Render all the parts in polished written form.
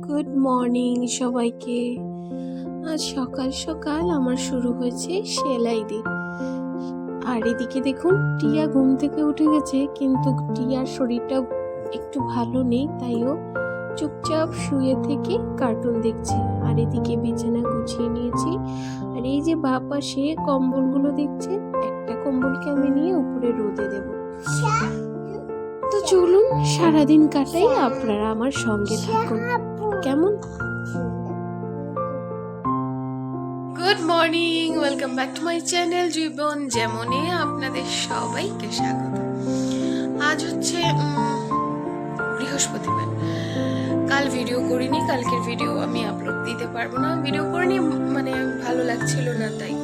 Good morning সবাইকে। আজ সকাল সকাল আমার শুরু হয়েছে সেলাই দিন। আর এদিকে দেখুন টিয়া ঘুম থেকে উঠে গেছে, কিন্তু টিয়ার শরীরটা একটু ভালো নেই, তাইও চুপচাপ শুয়ে থেকে কার্টুন দেখছে। আর এদিকে বিছানা গুছিয়ে নিয়েছি। আর এই যে বাঁ পাশে কম্বলগুলো দেখছেন, একটা কম্বলকে আমি নিয়ে উপরে রোদে দেব। তো চলুন সারাদিন কাটাই, আপনারা আমার সঙ্গে থাকুন কেমন। Good morning, welcome back to my channel জীবন যেমনে আপনাদের সবাইকে স্বাগত। আজ হচ্ছে বৃহস্পতিবার। কাল ভিডিও করিনি, কালকের ভিডিও আমি আপলোড দিতে পারবো না, ভিডিও করিনি মানে ভালো লাগছিল না, তাই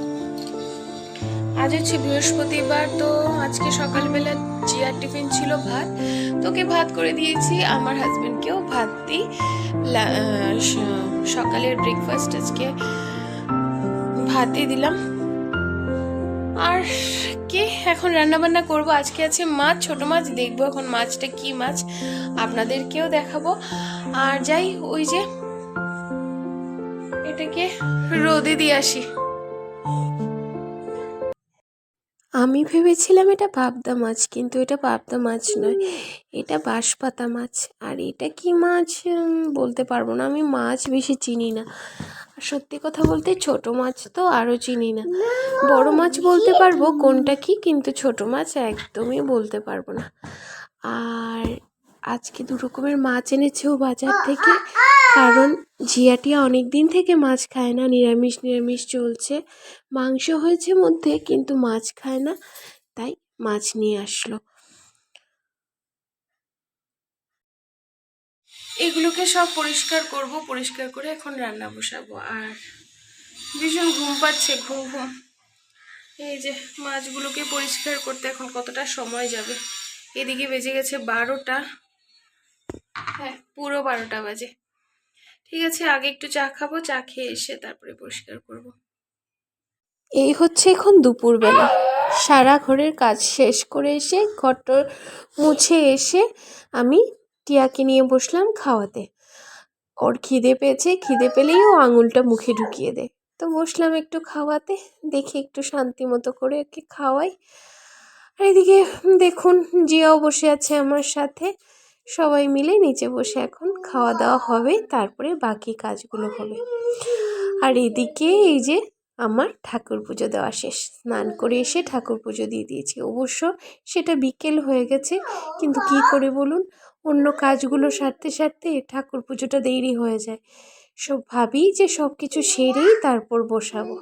আজ হচ্ছে বৃহস্পতিবার। তো আজকে সকালবেলা জিয়ার টিফিন ছিল ভাত, তোকে ভাত করে দিয়েছি, আমার হাজবেন্ডকেও ভাত দিই। সকালের ব্রেকফাস্ট আজকে ভাতই দিলাম। আর কে এখন রান্না বান্না করবো, আজকে আছে মাছ, ছোট মাছ, দেখবো এখন মাছটা কি মাছ আপনাদেরকেও দেখাবো। আর যাই ওই যে এটাকে রোদে দিয়ে আসি। আমি ভেবেছিলাম এটা পাবদা মাছ, কিন্তু এটা পাবদা মাছ নয়, এটা বাঁশপাতা মাছ। আর এটা কি মাছ বলতে পারবো না, আমি মাছ বেশি চিনি না। আর সত্যি কথা বলতে ছোট মাছ তো আরও চিনি না। বড় মাছ বলতে পারবো কোনটা কি, কিন্তু ছোট মাছ একদমই বলতে পারবো না। আর আজকে দু রকমের মাছ এনেছেও বাজার থেকে, কারণ জিয়াটিয়া অনেক দিন থেকে মাছ খায় না, নিরামিষ চলছে। মাংস হয়েছে মধ্যে, কিন্তু মাছ খায় না, তাই মাছ নিয়ে আসলো। এগুলোকে সব পরিষ্কার করব, পরিষ্কার করে এখন রান্না বসাবো। আর ভীষণ ঘুম পাচ্ছে, ঘুম। এই যে মাছগুলোকে পরিষ্কার করতে এখন কতটা সময় যাবে। এদিকে বেজে গেছে 12টা, হ্যাঁ পুরো 12টা বাজে। ঠিক আছে, আগে একটু চা খাবো, চা খেয়ে এসে তারপরে পরিষ্কার করব। এই হচ্ছে এখন দুপুরবেলা, সারা ঘরের কাজ শেষ করে এসে ঘরটা মুছে এসে আমি টিয়াকে নিয়ে বসলাম খাওয়াতে। ওর খিদে পেয়েছে, খিদে পেলেই ও আঙুলটা মুখে ঢুকিয়ে দেয়। তো বসলাম একটু খাওয়াতে, দেখি একটু শান্তি মতো করে ওকে খাওয়াই। আর এদিকে দেখুন জিয়াও বসে আছে আমার সাথে, সবাই মিলে নিচে বসে এখন খাওয়া দাওয়া হবে, তারপরে বাকি কাজগুলো হবে। আর এদিকে এই যে আমার ঠাকুর পুজো দেওয়া শেষ, স্নান করে এসে ঠাকুর পুজো দিয়ে দিয়েছি। অবশ্য সেটা বিকেল হয়ে গেছে, কিন্তু কি করে বলুন, অন্য কাজগুলো সারতে সারতে ঠাকুর পুজোটা দেরি হয়ে যায়। সব ভাবি যে সব কিছু সেরেই তারপর বসাবো।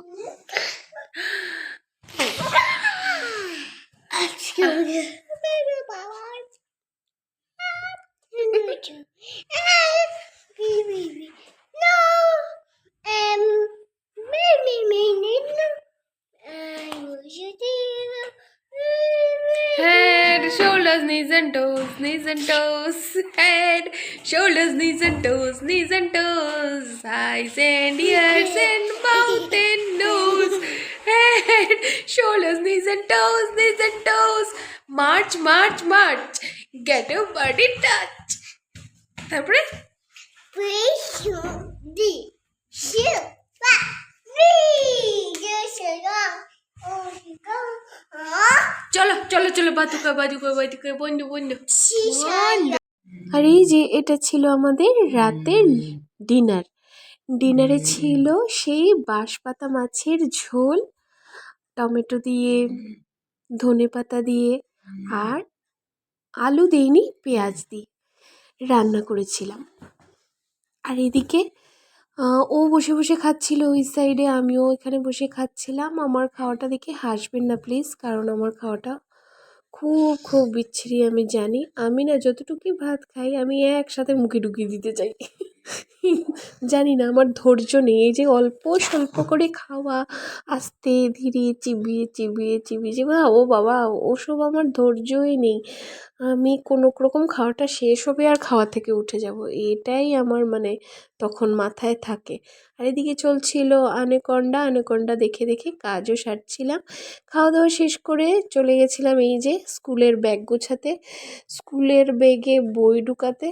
Head, shoulders, knees and toes, knees and toes. Head, shoulders, knees and toes, knees and toes. Eyes and ears and mouth and nose. Head, shoulders, knees and toes, knees and toes. March, march, march. Get a body touch. তারপরে চলো চলো চলো, বাতুকা বাতুকা বাতুকা, বন্ধু বন্ধু। আর এই যে এটা ছিল আমাদের রাতের ডিনারে ছিল সেই বাঁশপাতা মাছের ঝোল, টমেটো দিয়ে, ধনেপাতা দিয়ে, আর আলু দেইনি, পেঁয়াজ দিয়ে রান্না করেছিলাম। আর এদিকে ও বসে বসে খাচ্ছিল ওই সাইডে, আমিও এখানে বসে খাচ্ছিলাম। আমার খাওয়াটা দেখে হাসবেন না প্লিজ, কারণ আমার খাওয়াটা খুব খুব বিচ্ছিরি, আমি জানি। আমি না যতটুকুই ভাত খাই আমি একসাথে মুখে ঢুকিয়ে দিতে চাই। জানি না, আমার ধৈর্য নেই। এই যে অল্প স্বল্প করে খাওয়া, আস্তে ধীরে চিবিয়ে চিবিয়ে চিবিয়ে চিবিয়ে, ও বাবা, ওসব আমার ধৈর্যই নেই। আমি কোনো রকম খাওয়াটা শেষ হবে আর খাওয়া থেকে উঠে যাব, এটাই আমার মানে তখন মাথায় থাকে। আর এদিকে চলছিল আনেকন্ডা দেখে দেখে কাজও সারছিলাম। খাওয়া দাওয়া শেষ করে চলে গেছিলাম এই যে স্কুলের ব্যাগ গোছাতে, স্কুলের ব্যাগে বই ঢুকাতে।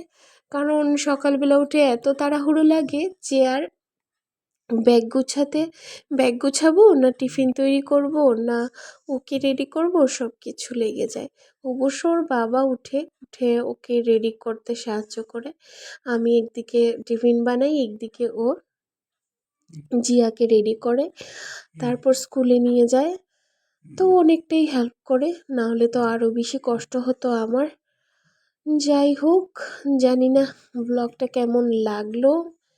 কারণ সকালবেলা উঠে এত তাড়াহুড়ো লাগে যে আর ব্যাগ গুছাবো না টিফিন তৈরি করব না ওকে রেডি করব, সব কিছু লেগে যায়। অবশ্য ওর বাবা উঠে ওকে রেডি করতে সাহায্য করে। আমি একদিকে টিফিন বানাই, একদিকে ও জিয়াকে রেডি করে, তারপর স্কুলে নিয়ে যায়। তো অনেকটাই হেল্প করে, না হলে তো আরও বেশি কষ্ট হতো আমার। যাই হোক, জানি না ব্লগটা কেমন লাগলো।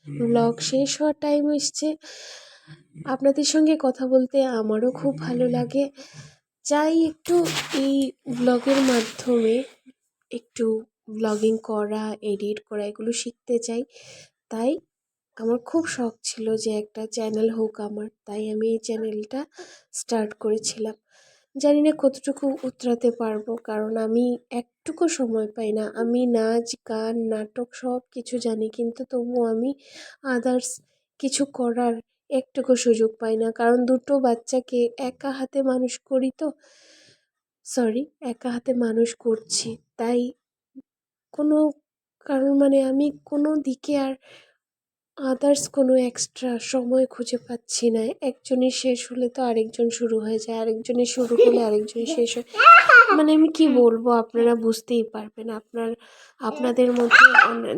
ব্লগ শেষ হওয়ার টাইম এসছে। আপনাদের সঙ্গে কথা বলতে আমারও খুব ভালো লাগে। চাই একটু এই ব্লগের মাধ্যমে একটু ব্লগিং করা, এডিট করা এগুলো শিখতে চাই। তাই আমার খুব শখ ছিল যে একটা চ্যানেল হোক আমার, তাই আমি এই চ্যানেলটা স্টার্ট করেছিলাম। জানি না কতটুকু উতরাতে পারবো, কারণ আমি একটুকু সময় পাই না। আমি নাচ গান নাটক সব কিছু জানি, কিন্তু তবুও আমি আদার্স কিছু করার একটুকু সুযোগ পাই না, কারণ দুটো বাচ্চাকে একা হাতে মানুষ করি তো, একা হাতে মানুষ করছি। তাই কোনো কারণ আমি কোনো দিকে আর আদার্স কোনো এক্সট্রা সময় খুঁজে পাচ্ছি না। একজনের শেষ হলে তো আরেকজন শুরু হয়ে যায়, আরেকজনের শুরু হলে আরেকজনের শেষ হয়। আমি কি বলবো, আপনারা বুঝতেই পারবেন। আপনাদের মধ্যে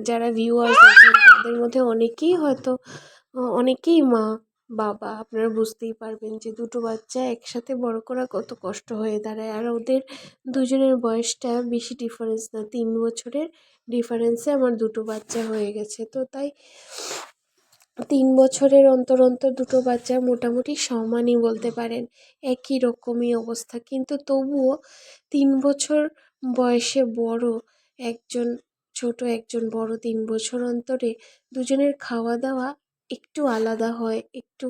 যারা ভিউয়ার্স আছেন তাদের মধ্যে অনেকেই হয়তো অনেকেই মা বাবা, আপনারা বুঝতেই পারবেন যে দুটো বাচ্চা একসাথে বড় করা কত কষ্ট হয়ে দাঁড়ায়। আর ওদের দুজনের বয়সটা বেশি ডিফারেন্স না, 3 বছরের ডিফারেন্সে আমার দুটো বাচ্চা হয়ে গেছে। তো তাই 3 বছরের অন্তর অন্তর দুটো বাচ্চা মোটামুটি সমানই বলতে পারেন, একই রকমই অবস্থা। কিন্তু তবুও 3 বছর বয়সে বড় একজন, ছোট একজন বড়, 3 বছর অন্তরে দুজনের খাওয়া দাওয়া একটু আলাদা হয়। একটু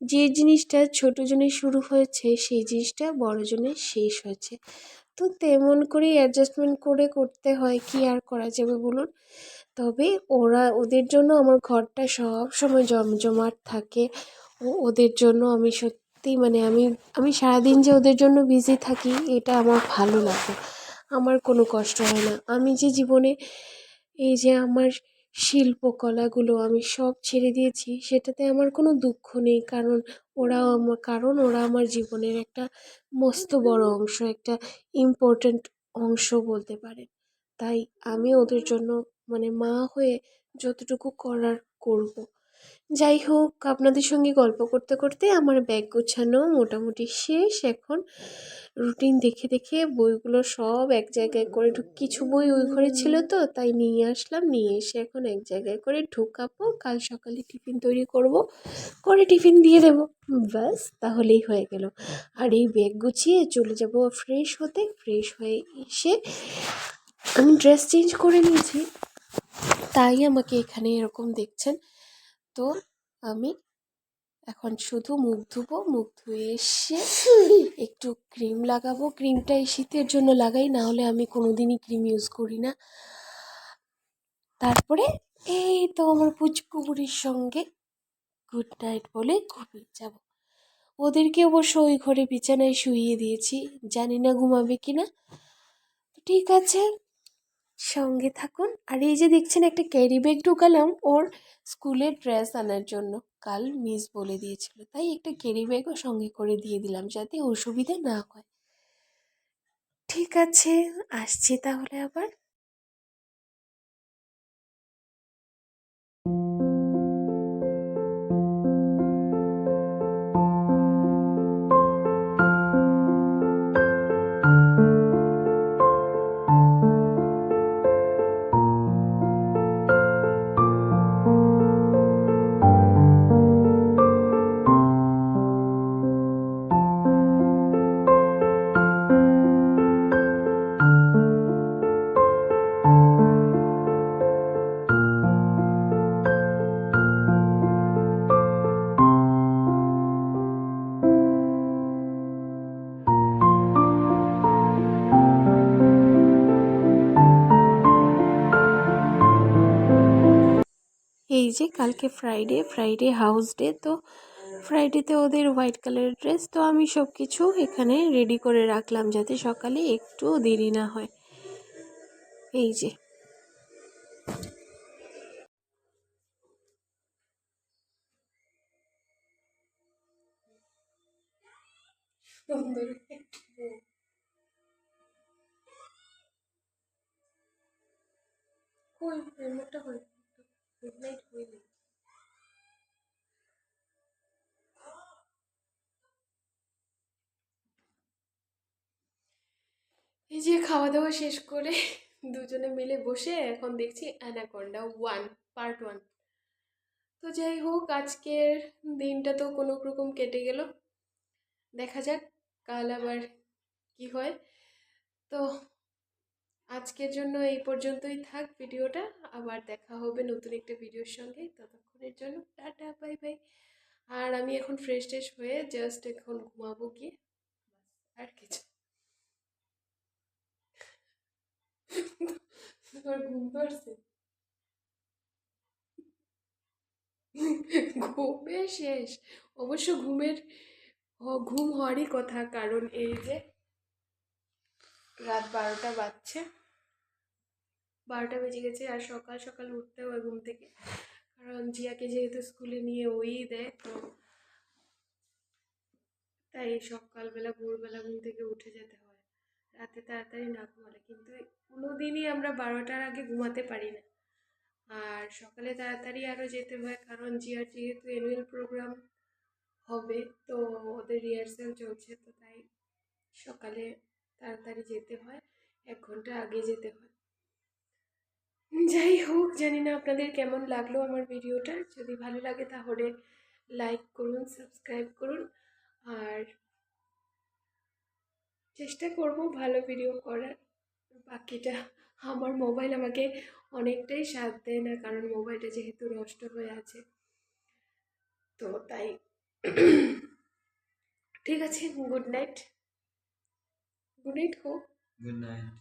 যে জিনিসটা ছোট জনের শুরু হয়েছে সেই জিনিসটা বড় জনের শেষ হয়েছে। তো তেমন করেই অ্যাডজাস্টমেন্ট করে করতে হয়, কি আর করা যাবে বলুন। তবে ওদের জন্য আমার ঘরটা সব সময় জমজমাট থাকে। ওদের জন্য আমি সত্যি আমি সারাদিন যে ওদের জন্য বিজি থাকি এটা আমার ভালো লাগে, আমার কোনো কষ্ট হয় না। আমি যে জীবনে এই যে আমার শিল্পকলাগুলো আমি সব ছেড়ে দিয়েছি, সেটাতে আমার কোনো দুঃখ নেই, কারণ ওরা আমার জীবনের একটা মস্ত বড় অংশ, একটা ইম্পর্ট্যান্ট অংশ বলতে পারেন। তাই আমি ওদের জন্য মা হয়ে যতটুকু করার করব। যাই হোক, আপনাদের সঙ্গে গল্প করতে করতে আমার ব্যাগ গোছানো মোটামুটি শেষ। এখন রুটিন দেখে দেখে বইগুলো সব এক জায়গায় করে কিছু বই ওই ঘরে ছিল তো তাই নিয়ে আসলাম, নিয়ে এসে এখন এক জায়গায় করে ঢোকাবো। কাল সকালে টিফিন তৈরি করব, করে টিফিন দিয়ে দেবো, ব্যাস তাহলেই হয়ে গেল। আর এই ব্যাগ গুছিয়ে চলে যাব ফ্রেশ হতে। ফ্রেশ হয়ে এসে আমি ড্রেস চেঞ্জ করে নিয়েছি, তাই আমাকে এখানে এরকম দেখছেন। তো আমি এখন শুধু মুখ ধুবো, মুখ ধুয়ে এসে একটু ক্রিম লাগাবো। ক্রিমটা এই শীতের জন্য লাগাই, না হলে আমি কোনোদিনই ক্রিম ইউজ করি না। তারপরে এই তো আমার পুচকু বুড়ির সঙ্গে গুড নাইট বলে ঘুমিয়ে যাব। ওদেরকে অবশ্য ওই ঘরে বিছানায় শুইয়ে দিয়েছি, জানি না ঘুমাবে কিনা। ঠিক আছে, সঙ্গে থাকুন। আর এই যে দেখছেন একটা ক্যারি ব্যাগ ঢুকালাম ওর স্কুলের ড্রেস আনার জন্য, কাল মিস বলে দিয়েছিল, তাই একটা ক্যারি ব্যাগও সঙ্গে করে দিয়ে দিলাম যাতে অসুবিধা না হয়। ঠিক আছে, আসছি তাহলে আবার। এই যে কালকে ফ্রাইডে হাউস ডে, তো ফ্রাইডেতে ওদের হোয়াইট কালারের ড্রেস, তো আমি সব কিছু এখানে রেডি করে রাখলাম যাতে সকালে একটু দেরি না হয়। এই যে সুন্দর কই রিমোটটা কই গুড নাইট হইনি এই যে খাওয়া দাওয়া শেষ করে দুজনে মিলে বসে এখন দেখছি অ্যানাকোন্ডা 1 পার্ট 1। তো যাই হোক আজকের দিনটা তো কোনো রকম কেটে গেল, দেখা যাক কাল আবার কি হয়। তো আজকের জন্য এই পর্যন্তই থাক ভিডিওটা, আবার দেখা হবে নতুন একটা ভিডিওর সঙ্গে। ততক্ষণের জন্য টাটা বাই বাই। আর আমি এখন ফ্রেশ ট্রেশ হয়ে জাস্ট এখন ঘুমাবো গিয়ে, বাস আর কিছু। তোমার ঘুম পাড়ছে? ঘুমে শেষ, অবশ্য ঘুম হওয়ারই কথা, কারণ এই যে রাত 12টা বাজছে, 12টা বেজে গেছে। আর সকাল সকাল উঠতে হয় ঘুম থেকে, কারণ জিয়াকে যেহেতু স্কুলে নিয়ে ওই দেয়, তো তাই সকালবেলা ভোরবেলা ঘুম থেকে উঠে যেতে হয়। রাতে তাড়াতাড়ি না ঘুমালে কিন্তু কোনোদিনই আমরা 12টার আগে ঘুমাতে পারি না। আর সকালে তাড়াতাড়ি আরও যেতে হয়, কারণ জিয়ার যেহেতু অ্যানুয়াল প্রোগ্রাম হবে, তো ওদের রিহার্সাল চলছে, তো তাই সকালে তাড়াতাড়ি যেতে হয়, 1 ঘন্টা আগে যেতে হয়। যাই হোক, জানি না আপনাদের কেমন লাগলো আমার ভিডিওটা। যদি ভালো লাগে তাহলে লাইক করুন, সাবস্ক্রাইব করুন, আর চেষ্টা করব ভালো ভিডিও করার। বাকিটা আমার মোবাইল আমাকে অনেকটাই সাথ দেয় না, কারণ মোবাইলটা যেহেতু নষ্ট হয়ে আছে, তো তাই। ঠিক আছে, গুড নাইট। গুড নাইট হোক। Good night.